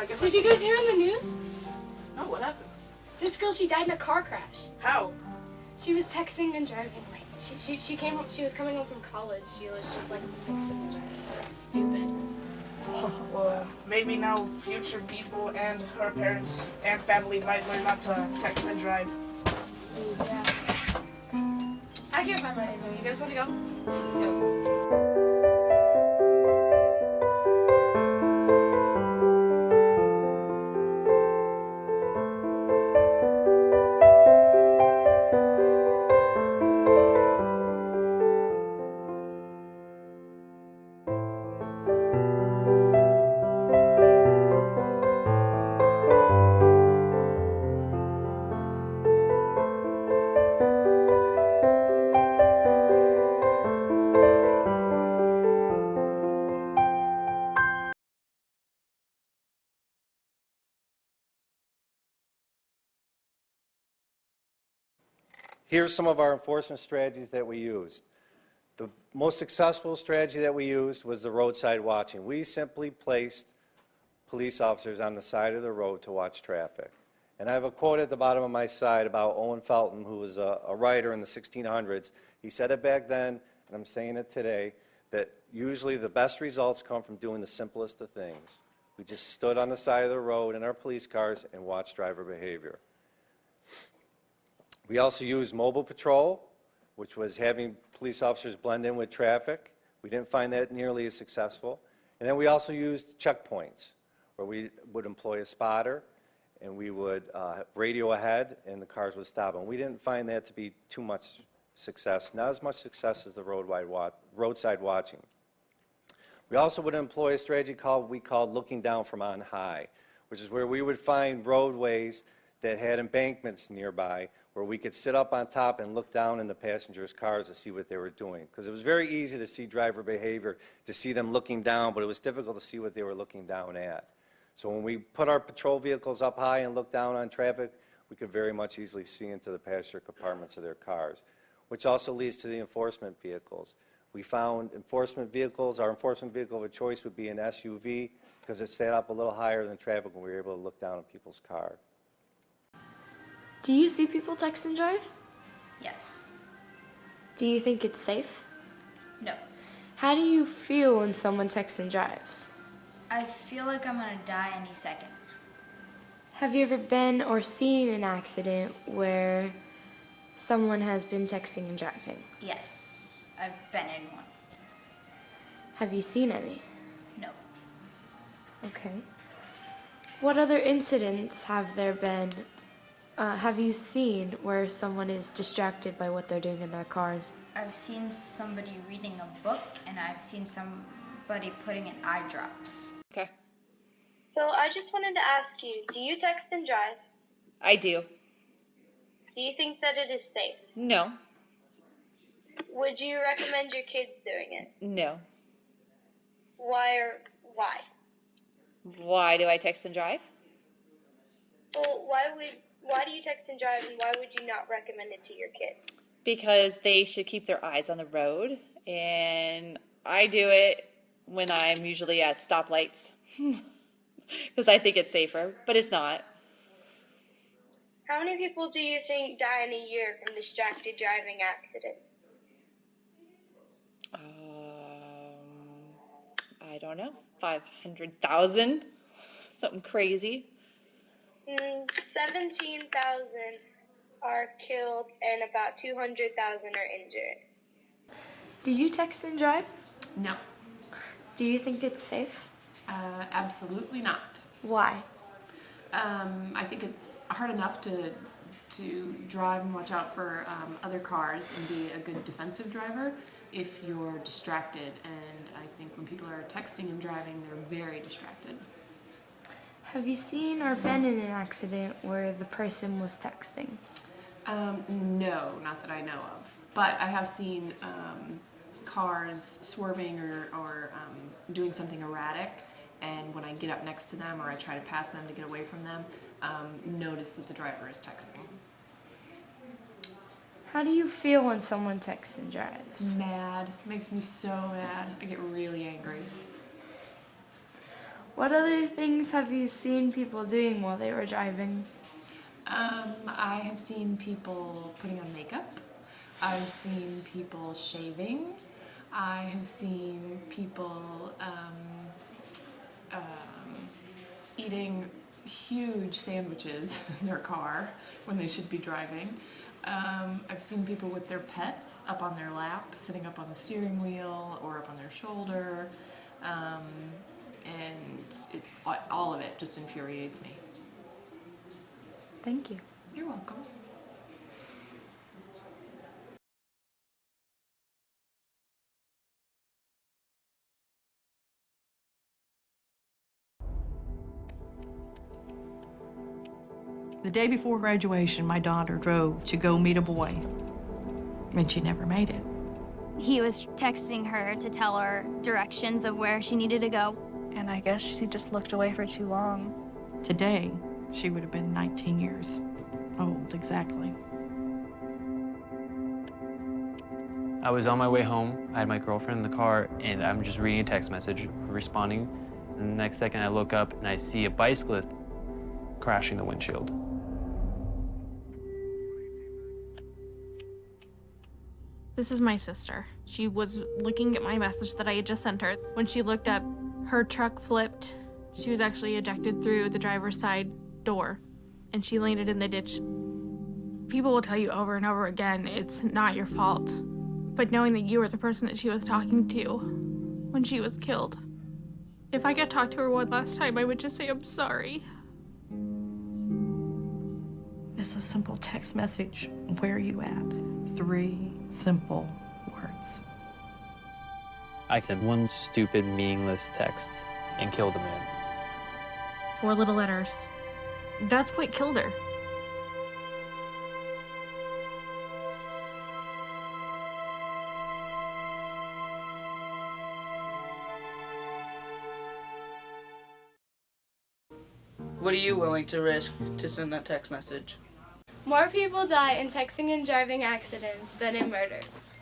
Did you guys hear in the news? No, what happened? This girl, she died in a car crash. How? She was texting and driving. Like she was coming home from college. She was just like texting and driving. So stupid. Well, maybe now future people and her parents and family might learn not to text and drive. Yeah. I can't find my name. You guys want to go? Here's some of our enforcement strategies that we used. The most successful strategy that we used was the roadside watching. We simply placed police officers on the side of the road to watch traffic. And I have a quote at the bottom of my side about Owen Felton, who was a writer in the 1600s. He said it back then, and I'm saying it today, that usually the best results come from doing the simplest of things. We just stood on the side of the road in our police cars and watched driver behavior. We also used mobile patrol, which was having police officers blend in with traffic. We didn't find that nearly as successful. And then we also used checkpoints, where we would employ a spotter, and we would radio ahead, and the cars would stop. And we didn't find that to be too much success, not as much success as the roadside watching. We also would employ a strategy we called looking down from on high, which is where we would find roadways that had embankments nearby, where we could sit up on top and look down in the passengers' cars to see what they were doing. Because it was very easy to see driver behavior, to see them looking down, but it was difficult to see what they were looking down at. So when we put our patrol vehicles up high and looked down on traffic, we could very much easily see into the passenger compartments of their cars, which also leads to the enforcement vehicles. We found enforcement vehicles, our enforcement vehicle of choice would be an SUV, because it sat up a little higher than traffic when we were able to look down on people's car. Do you see people text and drive? Yes. Do you think it's safe? No. How do you feel when someone texts and drives? I feel like I'm gonna die any second. Have you ever been or seen an accident where someone has been texting and driving? Yes, I've been in one. Have you seen any? No. Okay. What other incidents have there been, have you seen where someone is distracted by what they're doing in their car? I've seen somebody reading a book, and I've seen somebody putting in eye drops. Okay. So I just wanted to ask you, do you text and drive? I do. Do you think that it is safe? No. Would you recommend your kids doing it? No. Why? Why do I text and drive? Well, why do you text and drive, and why would you not recommend it to your kids? Because they should keep their eyes on the road, and I do it when I'm usually at stoplights because I think it's safer, but it's not. How many people do you think die in a year from distracted driving accidents? I don't know, 500,000, something crazy. 17,000 are killed and about 200,000 are injured. Do you text and drive? No, Do you think it's safe? absolutely not. Why? I think it's hard enough to drive and watch out for other cars and be a good defensive driver if you're distracted. And I think when people are texting and driving, they're very distracted. Have you seen or been in an accident where the person was texting? No, not that I know of. But I have seen cars swerving or doing something erratic, and when I get up next to them or I try to pass them to get away from them, notice that the driver is texting. How do you feel when someone texts and drives? Mad. Makes me so mad. I get really angry. What other things have you seen people doing while they were driving? I have seen people putting on makeup. I've seen people shaving. I have seen people eating huge sandwiches in their car when they should be driving. I've seen people with their pets up on their lap, sitting up on the steering wheel or up on their shoulder. All of it just infuriates me. Thank you. You're welcome. The day before graduation, my daughter drove to go meet a boy, and she never made it. He was texting her to tell her directions of where she needed to go. And I guess she just looked away for too long. Today, she would have been 19 years old, exactly. I was on my way home. I had my girlfriend in the car, and I'm just reading a text message, responding. And the next second, I look up and I see a bicyclist crashing the windshield. This is my sister. She was looking at my message that I had just sent her. When she looked up, her truck flipped. She was actually ejected through the driver's side door, and she landed in the ditch. People will tell you over and over again, it's not your fault. But knowing that you were the person that she was talking to when she was killed, if I could talk to her one last time, I would just say, I'm sorry. It's a simple text message. Where are you at? 3 simple words. I sent one stupid, meaningless text and killed a man. 4 little letters. That's what killed her. What are you willing to risk to send that text message? More people die in texting and driving accidents than in murders.